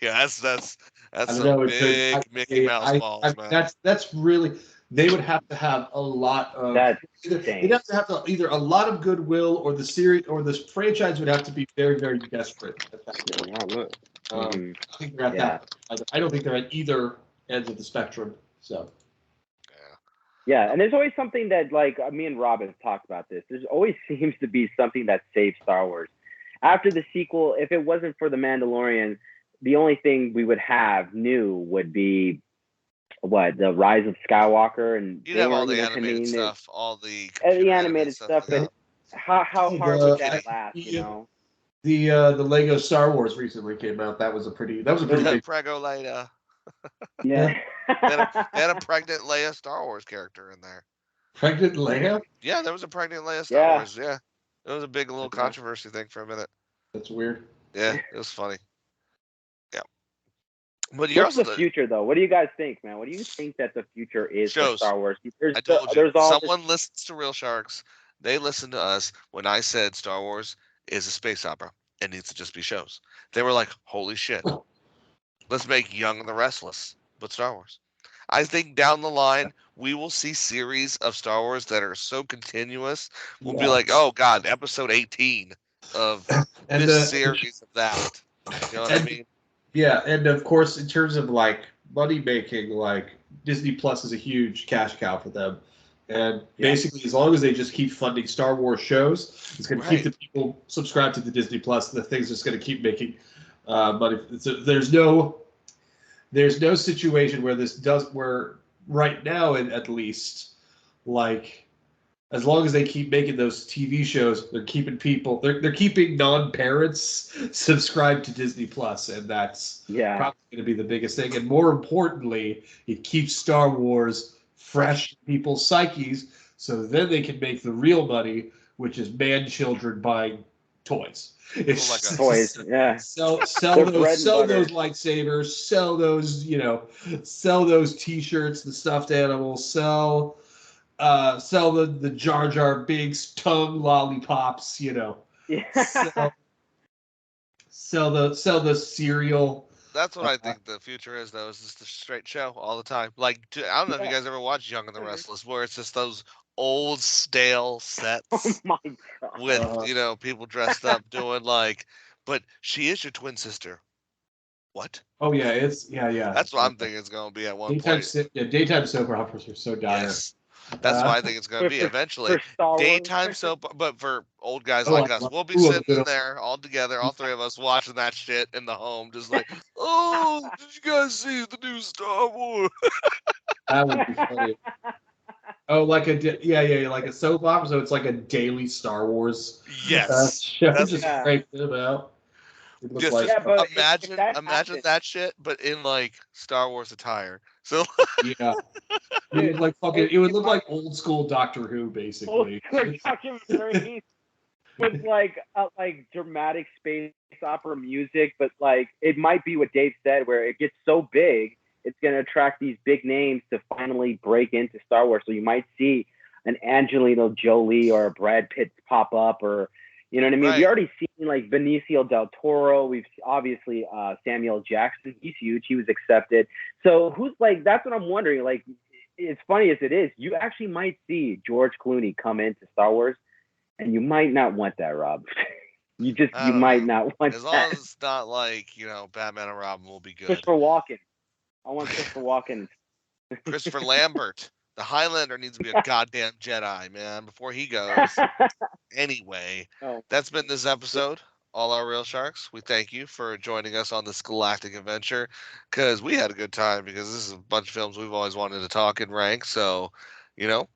yeah, that's I don't some know, big Mickey Mouse balls, man. That's really, they would have to have a lot of That's they'd have to have either a lot of goodwill, or the series or the franchise would have to be very, very desperate at that point. Yeah, look. Mhm. I think they're at that. I don't think they're at either ends of the spectrum. So Yeah, and there's always something that, like, me and Rob have talked about this. There's always seems to be something that saves Star Wars. After the sequel, if it wasn't for The Mandalorian, the only thing we would have new would be the Rise of Skywalker, and You'd have all the you know, animated Kameen, stuff, all the the computer animated stuff. yeah. But how hard would that last? You know, the Lego Star Wars recently came out. That was a pretty big. Prego Leia. yeah. They had a pregnant Leia Star Wars character in there. Pregnant Leia? Yeah, there was a pregnant Leia Star Yeah. Wars. Yeah, it was a big little controversy thing for a minute. That's weird. Yeah, it was funny. But you're What's also the future, though? What do you guys think, man? What do you think that the future is for shows. Star Wars? I told you. There's all Someone listens to Real Sharks. They listen to us when I said Star Wars is a space opera. It needs to just be shows. They were like, holy shit. Let's make Young and the Restless, but Star Wars. I think down the line, we will see series of Star Wars that are so continuous. We'll be like, oh, God, episode 18 of And this series of that. You know what I mean? Yeah, and of course, in terms of like money making, like Disney Plus is a huge cash cow for them. And basically, as long as they just keep funding Star Wars shows, it's going to keep the people subscribed to the Disney Plus. And the thing's just going to keep making money. So there's no situation where right now, at least, like, as long as they keep making those TV shows, they're keeping people, they're keeping non-parents subscribed to Disney Plus, and that's probably going to be the biggest thing. And more importantly, it keeps Star Wars fresh in people's psyches, so then they can make the real money, which is man-children buying toys. Toys, yeah. Sell those lightsabers, sell those T-shirts, the stuffed animals, sell the Jar Jar Binks tongue lollipops, sell the cereal. That's what I think the future is, though, is just a straight show all the time. Like, I don't know if you guys ever watched Young and the Restless, where it's just those old stale sets with people dressed up doing like, but she is your twin sister. What? Oh yeah, That's what I'm thinking it's going to be at one point. Daytime soap operas are so dire. Yes. That's what I think it's going to be eventually. Daytime soap, but for old guys like us, we'll be sitting there all together, all three of us, watching that shit in the home, just like, oh, did you guys see the new Star Wars? That would be funny. Oh, like a soap opera, so it's like a daily Star Wars show. Just crank them out. Just imagine that shit, but in like Star Wars attire. So it would look like old school Doctor Who, basically. With like dramatic space opera music, but like it might be what Dave said, where it gets so big, it's going to attract these big names to finally break into Star Wars. So you might see an Angelina Jolie or a Brad Pitt pop up, or you know what I mean? Right. We already seen like Benicio del Toro. We've obviously Samuel Jackson. He's huge. He was accepted. So who's like? That's what I'm wondering. Like, as funny as it is, you actually might see George Clooney come into Star Wars, and you might not want that, Rob. you might not want that. As long as it's not like Batman and Robin will be good. Christopher Walken. I want Christopher Walken. Christopher Lambert. The Highlander needs to be a goddamn Jedi, man, before he goes. Anyway, that's been this episode. All our Real Sharks, we thank you for joining us on this galactic adventure, because we had a good time, because this is a bunch of films we've always wanted to talk and rank. So,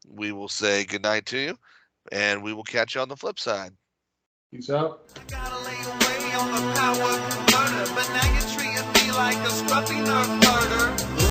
we will say goodnight to you, and we will catch you on the flip side. Peace out. Like a scruffy nerf murder.